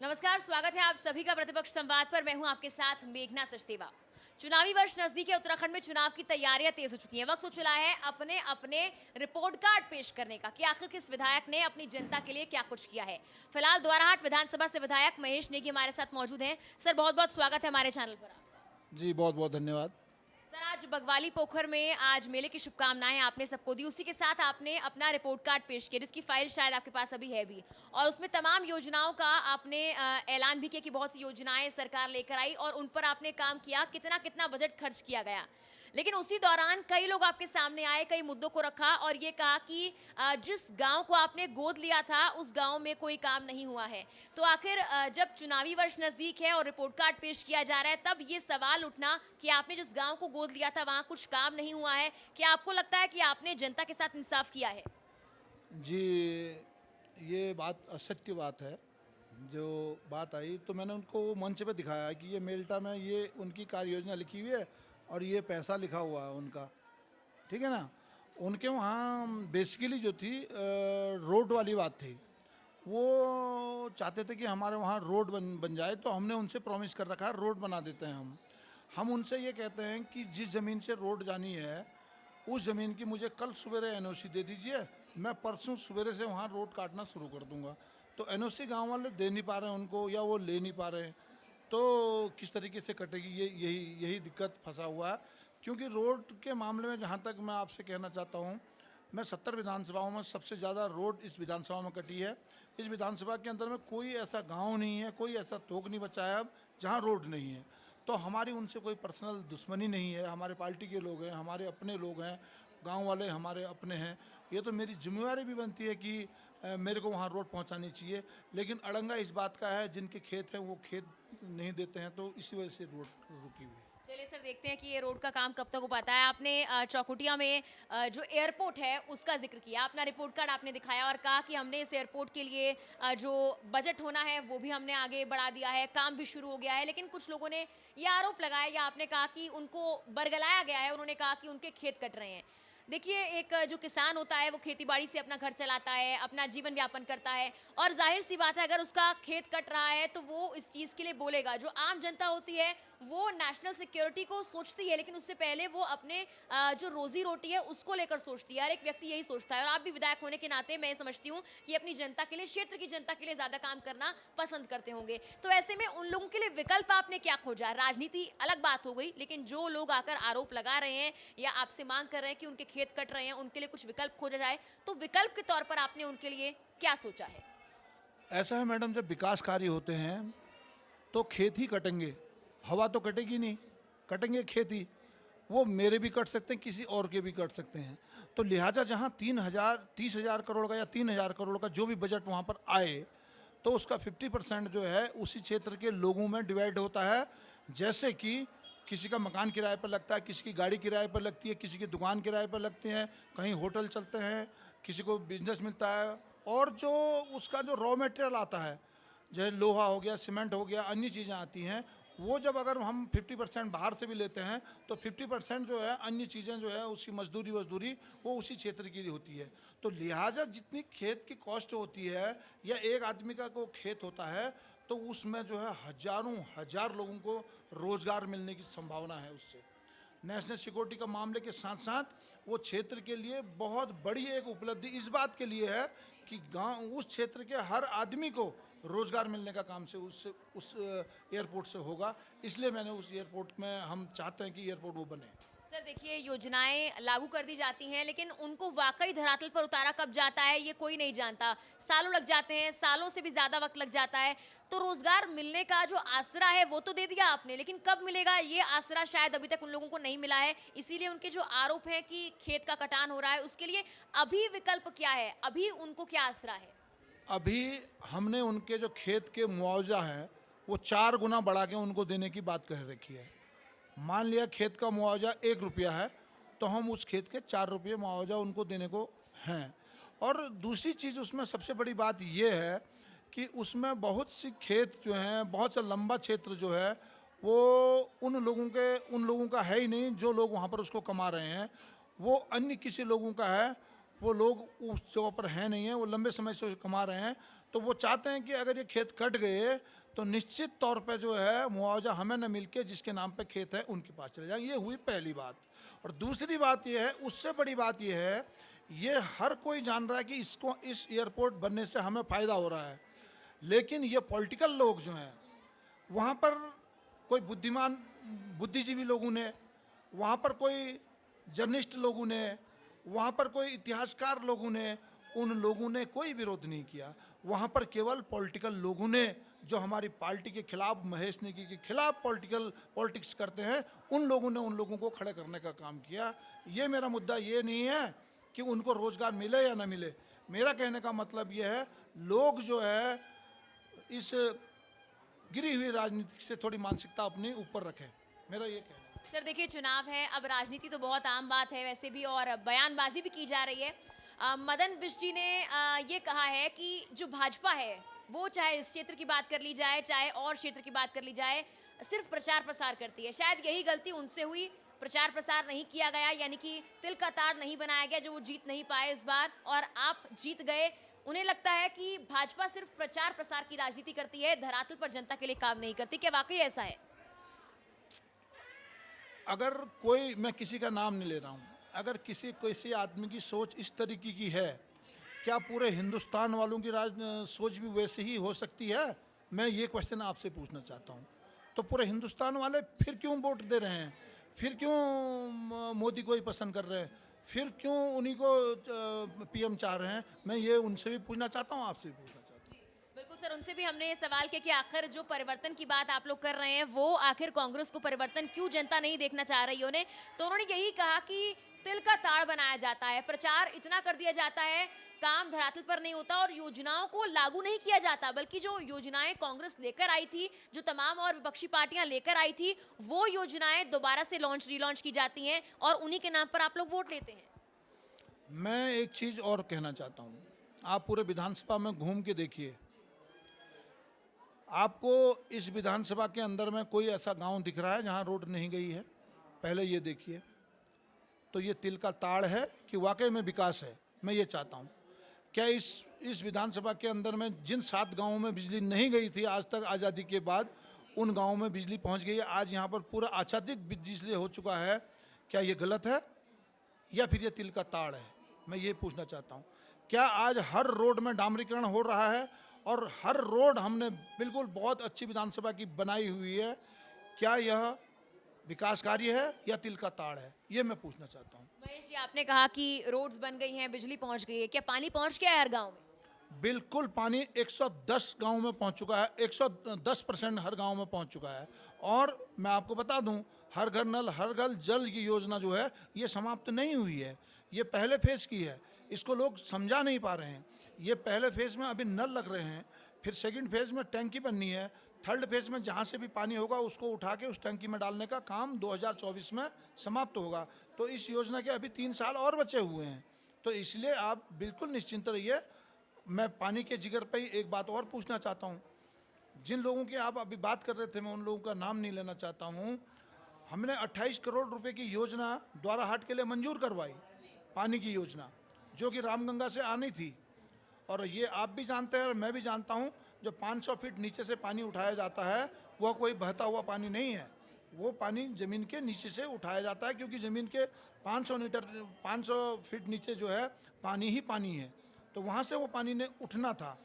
नमस्कार, स्वागत है आप सभी का प्रतिपक्ष संवाद पर। मैं हूं आपके साथ मेघना सचदेवा। चुनावी वर्ष नजदीक है। उत्तराखंड में चुनाव की तैयारियां तेज हो चुकी हैं। वक्त हो चला है अपने अपने रिपोर्ट कार्ड पेश करने का कि आखिर किस विधायक ने अपनी जनता के लिए क्या कुछ किया है। फिलहाल द्वाराहाट विधानसभा से विधायक महेश नेगी हमारे साथ मौजूद हैं। सर, बहुत बहुत स्वागत है हमारे चैनल पर। जी बहुत बहुत धन्यवाद। सर, आज बगवाली पोखर में आज मेले की शुभकामनाएं आपने सबको दी। उसी के साथ आपने अपना रिपोर्ट कार्ड पेश किया, जिसकी फाइल शायद आपके पास अभी है भी, और उसमें तमाम योजनाओं का आपने ऐलान भी किया कि बहुत सी योजनाएं सरकार लेकर आई और उन पर आपने काम किया, कितना कितना बजट खर्च किया गया। लेकिन उसी दौरान कई लोग आपके सामने आए, कई मुद्दों को रखा और ये कहा कि जिस गांव को आपने गोद लिया था उस गांव में कोई काम नहीं हुआ है। तो आखिर जब चुनावी वर्ष नजदीक है और रिपोर्ट कार्ड पेश किया जा रहा है, तब ये सवाल उठना कि आपने जिस गांव को गोद लिया था वहां कुछ काम नहीं हुआ है। क्या आपको लगता है कि आपने जनता के साथ इंसाफ किया है? जी, ये बात असत्य बात है। जो बात आई तो मैंने उनको मंच पे दिखाया कि ये मेल्टा में ये उनकी कार्य योजना लिखी हुई है और ये पैसा लिखा हुआ है उनका, ठीक है ना। उनके वहाँ बेसिकली जो थी रोड वाली बात थी। वो चाहते थे कि हमारे वहाँ रोड बन जाए, तो हमने उनसे प्रॉमिस कर रखा है रोड बना देते हैं हम उनसे ये कहते हैं कि जिस ज़मीन से रोड जानी है उस ज़मीन की मुझे कल सवेरे एनओसी दे दीजिए, मैं परसों सवेरे से वहाँ रोड काटना शुरू कर दूंगा। तो एनओसी गांव वाले दे नहीं पा रहे हैं उनको, या वो ले नहीं पा रहे हैं, तो किस तरीके से कटेगी, ये यही यही दिक्कत फंसा हुआ है। क्योंकि रोड के मामले में जहाँ तक मैं आपसे कहना चाहता हूँ, मैं 70 विधानसभाओं में सबसे ज़्यादा रोड इस विधानसभा में कटी है। इस विधानसभा के अंदर में कोई ऐसा गांव नहीं है, कोई ऐसा तोक नहीं बचा है अब जहाँ रोड नहीं है। तो हमारी उनसे कोई पर्सनल दुश्मनी नहीं है। हमारे पार्टी के लोग हैं, हमारे अपने लोग हैं, गांव वाले हमारे अपने हैं। ये तो मेरी जिम्मेवारी भी बनती है कि मेरे को वहाँ रोड पहुँचानी चाहिए। लेकिन अड़ंगा इस बात का है, जिनके खेत हैं वो खेत नहीं देते हैं, तो इसी वजह से रोड रुकी हुई है। चलिए सर, देखते हैं कि ये रोड का काम कब तक हो पाता है। आपने चौकुटिया में जो एयरपोर्ट है उसका जिक्र किया, अपना रिपोर्ट कार्ड आपने दिखाया और कहा कि हमने इस एयरपोर्ट के लिए जो बजट होना है वो भी हमने आगे बढ़ा दिया है, काम भी शुरू हो गया है। लेकिन कुछ लोगों ने ये आरोप लगाया या आपने कहा कि उनको बरगलाया गया है, उन्होंने कहा कि उनके खेत कट रहे हैं। देखिए, एक जो किसान होता है वो खेतीबाड़ी से अपना घर चलाता है, अपना जीवन यापन करता है, और जाहिर सी बात है अगर उसका खेत कट रहा है तो वो इस चीज़ के लिए बोलेगा। जो आम जनता होती है वो नेशनल सिक्योरिटी को सोचती है, लेकिन उससे पहले वो अपने जो रोजी रोटी है उसको लेकर सोचती है। हर एक व्यक्ति यही सोचता है, और आप भी विधायक होने के नाते मैं समझती हूँ कि अपनी जनता के लिए, क्षेत्र की जनता के लिए ज़्यादा काम करना पसंद करते होंगे। तो ऐसे में उन लोगों के लिए विकल्प आपने क्या खोजा? राजनीति अलग बात हो गई, लेकिन जो लोग आकर आरोप लगा रहे हैं या आपसे मांग कर रहे हैं कि उनके खेत कट रहे हैं, उनके लिए कुछ विकल्प खोजा जाए, तो विकल्प के तौर पर आपने उनके लिए क्या सोचा है? ऐसा है मैडम, जब विकास कार्य होते हैं तो खेत ही कटेंगे, हवा तो कटेगी नहीं, कटेंगे खेत ही। वो मेरे भी कट सकते हैं, किसी और के भी कट सकते हैं। तो लिहाजा जहाँ 30,000 करोड़ का या 3,000 करोड़ का जो भी बजट वहाँ पर आए, तो उसका 50% जो है उसी क्षेत्र के लोगों में डिवाइड होता है। जैसे कि किसी का मकान किराए पर लगता है, किसी की गाड़ी किराए पर लगती है, किसी की दुकान किराए पर लगती है, कहीं होटल चलते हैं, किसी को बिजनेस मिलता है। और जो उसका जो रॉ मटेरियल आता है, जैसे लोहा हो गया, सीमेंट हो गया, अन्य चीज़ें आती हैं, वो जब अगर हम 50% बाहर से भी लेते हैं तो 50% जो है अन्य चीज़ें जो है उसकी मजदूरी वो उसी क्षेत्र की होती है। तो लिहाजा जितनी खेत की कॉस्ट होती है, या एक आदमी का को खेत होता है, तो उसमें जो है हजारों हजार लोगों को रोज़गार मिलने की संभावना है उससे। नेशनल सिक्योरिटी का मामले के साथ साथ वो क्षेत्र के लिए बहुत बड़ी एक उपलब्धि इस बात के लिए है कि गांव, उस क्षेत्र के हर आदमी को रोज़गार मिलने का काम से उस एयरपोर्ट से होगा। इसलिए मैंने उस एयरपोर्ट में, हम चाहते हैं कि एयरपोर्ट वो बने। सर देखिए, योजनाएं लागू कर दी जाती हैं, लेकिन उनको वाकई धरातल पर उतारा कब जाता है ये कोई नहीं जानता। सालों लग जाते हैं, सालों से भी ज़्यादा वक्त लग जाता है। तो रोज़गार मिलने का जो आसरा है वो तो दे दिया आपने, लेकिन कब मिलेगा ये आसरा शायद अभी तक उन लोगों को नहीं मिला है। इसीलिए उनके जो आरोप हैं कि खेत का कटान हो रहा है, उसके लिए अभी विकल्प क्या है? अभी उनको क्या आसरा है? अभी हमने उनके जो खेत के मुआवजा है वो 4 गुना बढ़ा के उनको देने की बात कह रखी है। मान लिया खेत का मुआवजा 1 रुपया है, तो हम उस खेत के 4 रुपये मुआवजा उनको देने को हैं। और दूसरी चीज़ उसमें सबसे बड़ी बात ये है कि उसमें बहुत सी खेत जो हैं, बहुत सा लंबा क्षेत्र जो है वो उन लोगों का है ही नहीं। जो लोग वहाँ पर उसको कमा रहे हैं वो अन्य किसी लोगों का है। वो लोग उस जगह पर है नहीं है, वो लंबे समय से कमा रहे हैं। तो वो चाहते हैं कि अगर ये खेत कट गए तो निश्चित तौर पे जो है मुआवजा हमें न मिलके जिसके नाम पे खेत है उनके पास चले जाएंगे। ये हुई पहली बात। और दूसरी बात ये है, उससे बड़ी बात ये है, ये हर कोई जान रहा है कि इसको इस एयरपोर्ट बनने से हमें फ़ायदा हो रहा है, लेकिन ये पॉलिटिकल लोग जो हैं वहाँ पर कोई बुद्धिमान बुद्धिजीवी लोगों ने, वहाँ पर कोई जर्नलिस्ट लोगों ने, वहाँ पर कोई इतिहासकार लोगों ने, उन लोगों ने कोई विरोध नहीं किया। वहाँ पर केवल पॉलिटिकल लोगों ने जो हमारी पार्टी के खिलाफ, महेश नेगी के खिलाफ पॉलिटिक्स करते हैं, उन लोगों ने उन लोगों को खड़े करने का काम किया। ये मेरा मुद्दा ये नहीं है कि उनको रोज़गार मिले या ना मिले। मेरा कहने का मतलब ये है, लोग जो है इस गिरी हुई राजनीति से थोड़ी मानसिकता अपने ऊपर रखें, मेरा ये कहना है। सर देखिए, चुनाव है, अब राजनीति तो बहुत आम बात है वैसे भी, और बयानबाजी भी की जा रही है। मदन बिष्ट जी ने ये कहा है कि जो भाजपा है वो, चाहे इस क्षेत्र की बात कर ली जाए चाहे और क्षेत्र की बात कर ली जाए, सिर्फ प्रचार प्रसार करती है। शायद यही गलती उनसे हुई, प्रचार प्रसार नहीं किया गया, यानी कि तिल का ताड़ नहीं बनाया गया, जो वो जीत नहीं पाए इस बार, और आप जीत गए। उन्हें लगता है कि भाजपा सिर्फ प्रचार प्रसार की राजनीति करती है, धरातल पर जनता के लिए काम नहीं करती। क्या वाकई ऐसा है? अगर कोई, मैं किसी का नाम नहीं ले रहा हूँ, अगर किसी आदमी की सोच इस तरीके की है, क्या पूरे हिंदुस्तान वालों की सोच भी वैसे ही हो सकती है? मैं ये क्वेश्चन आपसे पूछना चाहता हूँ। तो पूरे हिंदुस्तान वाले फिर क्यों वोट दे रहे हैं? फिर क्यों मोदी को ही पसंद कर रहे हैं? फिर क्यों उन्हीं को पीएम चाह रहे हैं? मैं ये उनसे भी पूछना चाहता हूँ, आपसे भी पूछना चाहता हूँ। बिल्कुल सर, उनसे भी हमने ये सवाल किया कि आखिर जो परिवर्तन की बात आप लोग कर रहे हैं, वो आखिर कांग्रेस को परिवर्तन क्यों जनता नहीं देखना चाह रही उन्हें? तो उन्होंने यही कहा कि तिल का ताड़ बनाया जाता है, प्रचार इतना कर दिया जाता है, काम धरातल पर नहीं होता और योजनाओं को लागू नहीं किया जाता, बल्कि जो योजनाएं कांग्रेस लेकर आई थी, जो तमाम और विपक्षी पार्टियां लेकर आई थी, वो योजनाएं दोबारा से रीलॉन्च की जाती हैं और उन्हीं के नाम पर आप लोग वोट लेते हैं। मैं एक चीज़ और कहना चाहता हूँ, आप पूरे विधानसभा में घूम के देखिए, आपको इस विधानसभा के अंदर में कोई ऐसा गांव दिख रहा है जहां रोड नहीं गई है? पहले ये देखिए। तो ये तिल का ताड़ है कि वाकई में विकास है? मैं ये चाहता हूँ, क्या इस विधानसभा के अंदर में जिन 7 गांवों में बिजली नहीं गई थी आज तक, आज़ादी के बाद, उन गांवों में बिजली पहुंच गई है? आज यहाँ पर पूरा आच्छादित बिजली हो चुका है। क्या ये गलत है या फिर ये तिल का ताड़ है? मैं ये पूछना चाहता हूँ। क्या आज हर रोड में डामरीकरण हो रहा है और हर रोड हमने बिल्कुल बहुत अच्छी विधानसभा की बनाई हुई है? क्या यह विकास कार्य है या तिल का ताड़ है? ये मैं पूछना चाहता हूँ। महेश जी, आपने कहा कि रोड्स बन गई हैं, बिजली पहुंच गई है, क्या पानी पहुंच गया है हर गांव में? बिल्कुल, पानी 110 गांव में पहुंच चुका है, 110% हर गांव में पहुंच चुका है। और मैं आपको बता दूं, हर घर नल हर घर जल की योजना जो है ये समाप्त नहीं हुई है, ये पहले फेज़ की है। इसको लोग समझा नहीं पा रहे हैं। ये पहले फेज़ में अभी नल लग रहे हैं, फिर सेकंड फेज़ में टैंकी बननी है, थर्ड फेज़ में जहाँ से भी पानी होगा उसको उठा के उस टैंकी में डालने का काम 2024 में समाप्त होगा। तो इस योजना के अभी 3 साल और बचे हुए हैं। तो इसलिए आप बिल्कुल निश्चिंत रहिए। मैं पानी के जिगर पे ही एक बात और पूछना चाहता हूँ। जिन लोगों की आप अभी बात कर रहे थे, मैं उन लोगों का नाम नहीं लेना चाहता हूँ। हमने 28 करोड़ रुपए की योजना द्वाराहाट के लिए मंजूर करवाई, पानी की योजना, जो कि रामगंगा से आनी थी। और ये आप भी जानते हैं और मैं भी जानता हूँ, जो 500 फीट नीचे से पानी उठाया जाता है वह कोई बहता हुआ पानी नहीं है। वो पानी ज़मीन के नीचे से उठाया जाता है, क्योंकि ज़मीन के 500 फीट नीचे जो है पानी ही पानी है। तो वहाँ से वो पानी ने उठना था।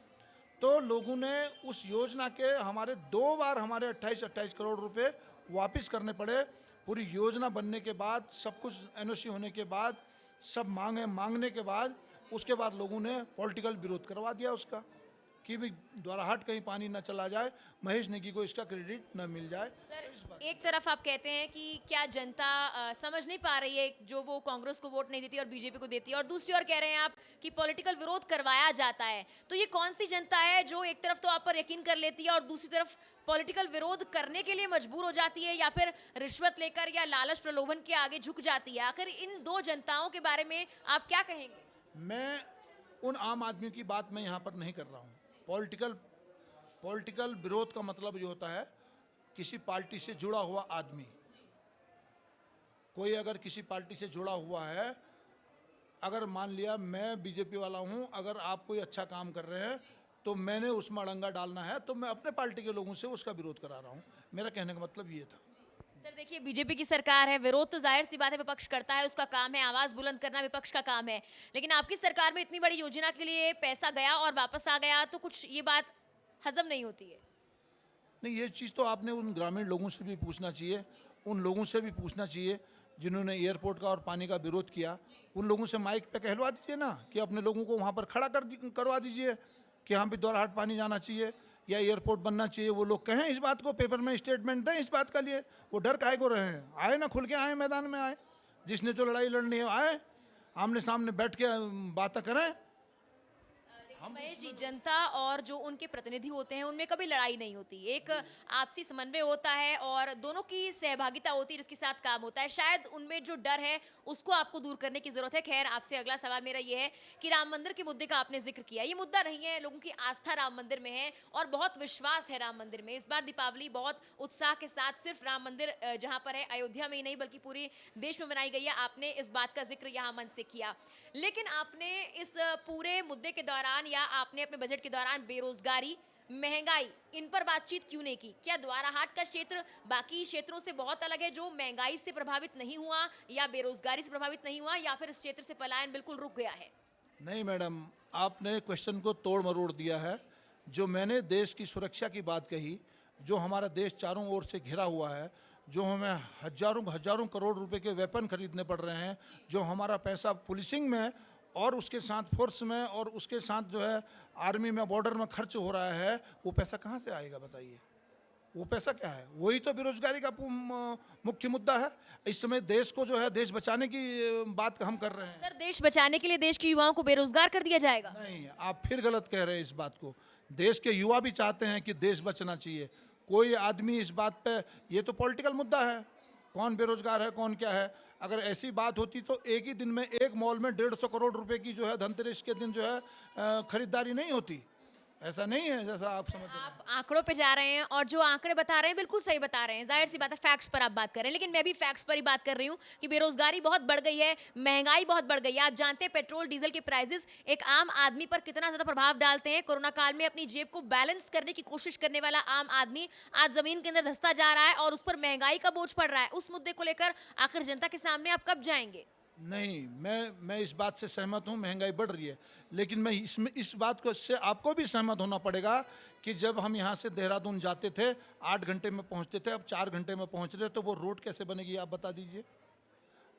तो लोगों ने उस योजना के हमारे 2 बार हमारे 28 करोड़ रुपए वापस करने पड़े। पूरी योजना बनने के बाद, सब कुछ एनओसी होने के बाद, सब मांगने के बाद, उसके बाद लोगों ने पॉलिटिकल विरोध करवा दिया उसका, कि भी द्वाराहाट कहीं पानी न चला जाए, महेश नेगी को इसका क्रेडिट न मिल जाए। सर, एक तरफ आप कहते हैं कि क्या जनता समझ नहीं पा रही है जो वो कांग्रेस को वोट नहीं देती और बीजेपी को देती है, और दूसरी ओर कह रहे हैं आप कि पॉलिटिकल विरोध करवाया जाता है। तो ये कौन सी जनता है जो एक तरफ तो आप पर यकीन कर लेती है और दूसरी तरफ पॉलिटिकल विरोध करने के लिए मजबूर हो जाती है, या फिर रिश्वत लेकर या लालच प्रलोभन के आगे झुक जाती है? आखिर इन 2 जनताओं के बारे में आप क्या कहेंगे? मैं उन आम आदमियों की बात मैं यहाँ पर नहीं कर रहा हूँ। पॉलिटिकल विरोध का मतलब ये होता है किसी पार्टी से जुड़ा हुआ आदमी, कोई अगर किसी पार्टी से जुड़ा हुआ है, अगर मान लिया मैं बीजेपी वाला हूँ, अगर आप कोई अच्छा काम कर रहे हैं तो मैंने उसमें अड़ंगा डालना है तो मैं अपने पार्टी के लोगों से उसका विरोध करा रहा हूँ। मेरा कहने का मतलब ये था। सर देखिए, बीजेपी की सरकार है, विरोध तो जाहिर सी बात है विपक्ष करता है, उसका काम है, आवाज बुलंद करना विपक्ष का काम है। लेकिन आपकी सरकार में इतनी बड़ी योजना के लिए पैसा गया और वापस आ गया, तो कुछ ये बात हजम नहीं होती है। नहीं, ये चीज़ तो आपने उन ग्रामीण लोगों से भी पूछना चाहिए, उन लोगों से भी पूछना चाहिए जिन्होंने एयरपोर्ट का और पानी का विरोध किया। उन लोगों से माइक पे कहलवा दीजिए ना कि अपने लोगों को वहाँ पर खड़ा करवा दीजिए कि यहाँ पे द्वाराहाट पानी जाना चाहिए या एयरपोर्ट बनना चाहिए। वो लोग कहें इस बात को, पेपर में स्टेटमेंट दें इस बात का लिए। वो डर काहे को रहे हैं? आए ना, खुल के आए, मैदान में आए। जिसने जो लड़ाई लड़नी है आए, आमने सामने बैठ के बातें करें। महेश जी, जनता और जो उनके प्रतिनिधि होते हैं उनमें कभी लड़ाई नहीं होती, एक आपसी समन्वय होता है और दोनों की सहभागिता होती है जिसके साथ काम होता है। शायद उनमें जो डर है उसको आपको दूर करने की जरूरत है। खैर, आपसे अगला सवाल मेरा ये है कि राम मंदिर के मुद्दे का आपने जिक्र किया, ये मुद्दा नहीं है, लोगों की आस्था राम मंदिर में है और बहुत विश्वास है राम मंदिर में। इस बार दीपावली बहुत उत्साह के साथ सिर्फ राम मंदिर जहां पर है अयोध्या में ही नहीं बल्कि पूरे देश में मनाई गई है। आपने इस बात का जिक्र यहाँ मंच से किया, लेकिन आपने इस पूरे मुद्दे के दौरान या आपने अपने बजट के दौरान बेरोजगारी, महंगाई, इन पर बातचीत क्यों नहीं की? क्या द्वाराहाट का क्षेत्र बाकी क्षेत्रों से बहुत अलग है जो महंगाई से प्रभावित नहीं हुआ या बेरोजगारी से प्रभावित नहीं हुआ, या फिर इस क्षेत्र से पलायन बिल्कुल रुक गया है? नहीं मैडम, आपने क्वेश्चन को तोड़ मरोड़ दिया है। जो मैंने देश की सुरक्षा की बात कही, जो हमारा देश चारों ओर से घिरा हुआ है, जो हमें हजारों हजारों करोड़ रुपए के वेपन खरीदने पड़ रहे हैं, जो हमारा पैसा पुलिसिंग में और उसके साथ फोर्स में और उसके साथ जो है आर्मी में, बॉर्डर में खर्च हो रहा है, वो पैसा कहाँ से आएगा बताइए? वो पैसा क्या है? वही तो बेरोजगारी का मुख्य मुद्दा है। इस समय देश को जो है देश बचाने की बात हम कर रहे हैं। सर, देश बचाने के लिए देश के युवाओं को बेरोजगार कर दिया जाएगा? नहीं, आप फिर गलत कह रहे हैं इस बात को। देश के युवा भी चाहते हैं कि देश बचना चाहिए। कोई आदमी इस बात पे, ये तो पॉलिटिकल मुद्दा है, कौन बेरोजगार है कौन क्या है। अगर ऐसी बात होती तो एक ही दिन में एक मॉल में 150 करोड़ रुपए की जो है धनतेरस के दिन जो है खरीदारी नहीं होती। ऐसा नहीं है जैसा आप समझ रहे हैं। आप आंकड़ों पे जा रहे हैं और जो आंकड़े बता रहे हैं बिल्कुल सही बता रहे हैं, जाहिर सी बात है फैक्ट्स पर आप बात कर रहे हैं, लेकिन मैं भी फैक्ट्स पर ही बात कर रही हूँ कि बेरोजगारी बहुत बढ़ गई है, महंगाई बहुत बढ़ गई है। आप जानते हैं पेट्रोल डीजल के प्राइसेस एक आम आदमी पर कितना ज्यादा प्रभाव डालते हैं। कोरोना काल में अपनी जेब को बैलेंस करने की कोशिश करने वाला आम आदमी आज जमीन के अंदर धंसता जा रहा है और उस पर महंगाई का बोझ पड़ रहा है। उस मुद्दे को लेकर आखिर जनता के सामने आप कब जाएंगे? नहीं, मैं इस बात से सहमत हूँ, महंगाई बढ़ रही है, लेकिन मैं इसमें इस बात को से आपको भी सहमत होना पड़ेगा कि जब हम यहाँ से देहरादून जाते थे 8 घंटे में पहुँचते थे, अब 4 घंटे में पहुँच रहे, तो वो रोड कैसे बनेगी आप बता दीजिए।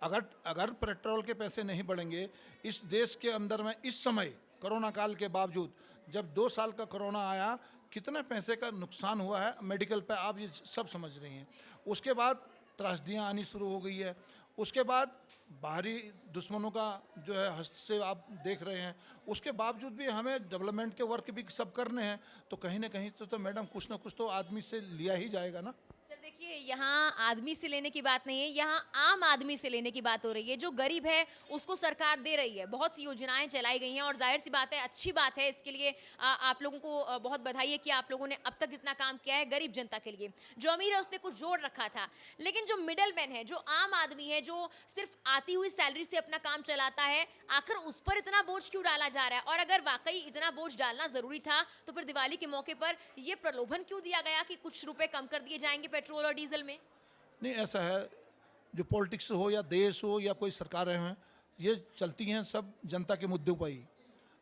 अगर अगर पेट्रोल के पैसे नहीं बढ़ेंगे इस देश के अंदर में इस समय कोरोना काल के बावजूद, जब 2 साल का कोरोना आया, कितने पैसे का नुकसान हुआ है मेडिकल पे, आप ये सब समझ रही हैं। उसके बाद त्रासदियाँ आनी शुरू हो गई है, उसके बाद बाहरी दुश्मनों का जो है हस्तक्षेप आप देख रहे हैं। उसके बावजूद भी हमें डेवलपमेंट के वर्क भी सब करने हैं, तो कहीं ना कहीं तो मैडम कुछ ना कुछ तो आदमी से लिया ही जाएगा ना। सर देखिए, यहाँ आदमी से लेने की बात नहीं है, यहाँ आम आदमी से लेने की बात हो रही है। जो गरीब है उसको सरकार दे रही है, बहुत सी योजनाएं चलाई गई हैं और जाहिर सी बात है अच्छी बात है। इसके लिए आप लोगों को बहुत बधाई है कि आप लोगों ने अब तक जितना काम किया है गरीब जनता के लिए। जो अमीर है उसने कुछ जोड़ रखा था, लेकिन जो मिडल मैन है, जो आम आदमी है, जो सिर्फ आती हुई सैलरी से अपना काम चलाता है, आखिर उस पर इतना बोझ क्यों डाला जा रहा है? और अगर वाकई इतना बोझ डालना जरूरी था तो फिर दिवाली के मौके पर यह प्रलोभन क्यों दिया गया कि कुछ रुपए कम कर दिए जाएंगे पेट्रोल और डीजल में? नहीं, ऐसा है, जो पॉलिटिक्स हो या देश हो या कोई सरकारें हैं, ये चलती हैं सब जनता के मुद्दों पर ही।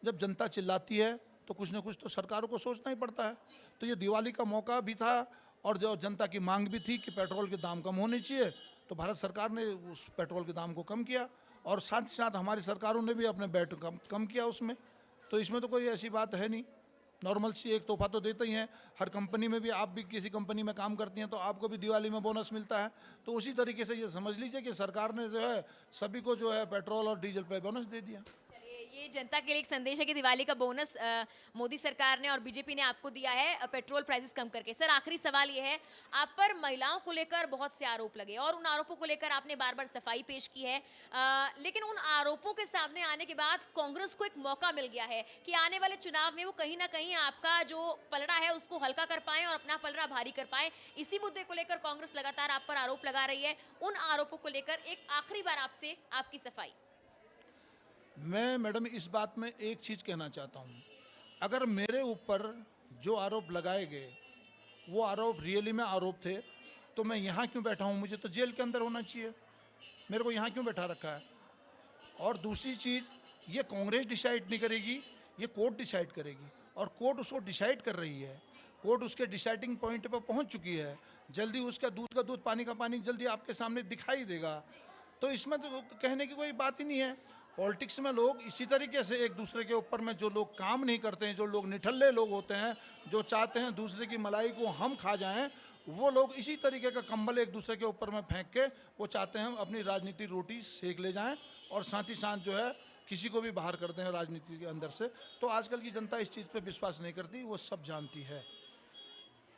जब जनता चिल्लाती है तो कुछ ना कुछ तो सरकारों को सोचना ही पड़ता है। तो ये दिवाली का मौका भी था और जो जनता की मांग भी थी कि पेट्रोल के दाम कम होने चाहिए, तो भारत सरकार ने उस पेट्रोल के दाम को कम किया और साथ ही साथ हमारी सरकारों ने भी अपने बैट कम किया उसमें। तो इसमें तो कोई ऐसी बात है नहीं, नॉर्मल सी एक तोहफा तो देते ही हैं। हर कंपनी में भी, आप भी किसी कंपनी में काम करती हैं तो आपको भी दिवाली में बोनस मिलता है। तो उसी तरीके से ये समझ लीजिए कि सरकार ने जो है सभी को जो है पेट्रोल और डीजल पे बोनस दे दिया। ये जनता के लिए एक संदेश है कि दिवाली का बोनस मोदी सरकार ने और बीजेपी ने आपको दिया है पेट्रोल प्राइसेस कम करके। सर, आखिरी सवाल ये है, आप पर महिलाओं को लेकर बहुत से आरोप लगे और उन आरोपों को लेकर आपने बार बार सफाई पेश की है, लेकिन उन आरोपों के सामने आने के बाद कांग्रेस को एक मौका मिल गया है कि आने वाले चुनाव में वो कहीं ना कहीं आपका जो पलड़ा है उसको हल्का कर पाए और अपना पलड़ा भारी कर पाए। इसी मुद्दे को लेकर कांग्रेस लगातार आप पर आरोप लगा रही है। उन आरोपों को लेकर एक आखिरी बार आपसे आपकी सफाई। मैं मैडम इस बात में एक चीज़ कहना चाहता हूँ, अगर मेरे ऊपर जो आरोप लगाए गए वो आरोप रियली में आरोप थे तो मैं यहाँ क्यों बैठा हूँ? मुझे तो जेल के अंदर होना चाहिए, मेरे को यहाँ क्यों बैठा रखा है? और दूसरी चीज़, ये कांग्रेस डिसाइड नहीं करेगी, ये कोर्ट डिसाइड करेगी और कोर्ट उसको डिसाइड कर रही है। कोर्ट उसके डिसाइडिंग पॉइंट पर पहुंच चुकी है। जल्दी उसका दूध का दूध, पानी का पानी जल्दी आपके सामने दिखाई देगा। तो इसमें तो कहने की कोई बात ही नहीं है। पॉलिटिक्स में लोग इसी तरीके से एक दूसरे के ऊपर में, जो लोग काम नहीं करते हैं, जो लोग निठल्ले लोग होते हैं, जो चाहते हैं दूसरे की मलाई को हम खा जाएं, वो लोग इसी तरीके का कंबल एक दूसरे के ऊपर में फेंक के वो चाहते हैं अपनी राजनीति रोटी सेक ले जाएं और साथ ही साथ जो है किसी को भी बाहर करते हैं राजनीति के अंदर से। तो आजकल की जनता इस चीज़ पे विश्वास नहीं करती, वो सब जानती है।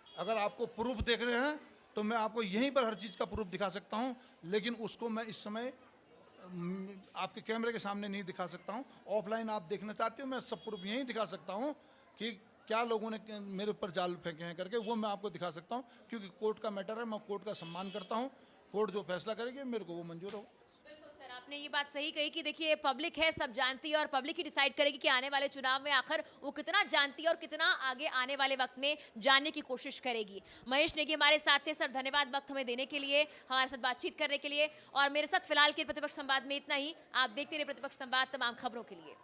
अगर आपको प्रूफ देख रहे हैं तो मैं आपको यहीं पर हर चीज़ का प्रूफ दिखा सकता हूं, लेकिन उसको मैं इस समय आपके कैमरे के सामने नहीं दिखा सकता हूं। ऑफलाइन आप देखना चाहते हो, मैं सब प्रूफ यहीं दिखा सकता हूं कि क्या लोगों ने मेरे ऊपर जाल फेंके हैं करके, वो मैं आपको दिखा सकता हूं। क्योंकि कोर्ट का मैटर है, मैं कोर्ट का सम्मान करता हूं। कोर्ट जो फैसला करेगी मेरे को वो मंजूर हो। बिल्कुल सर, आपने ये बात सही कही कि देखिए पब्लिक है, सब जानती है और पब्लिक ही डिसाइड करेगी कि आने वाले चुनाव में आखिर वो कितना जानती है और कितना आगे आने वाले वक्त में जानने की कोशिश करेगी। महेश नेगी हमारे साथ थे सर, धन्यवाद वक्त हमें देने के लिए, हमारे साथ बातचीत करने के लिए। और मेरे साथ फिलहाल के प्रतिपक्ष संवाद में इतना ही। आप देखते रहिए प्रतिपक्ष संवाद तमाम खबरों के लिए।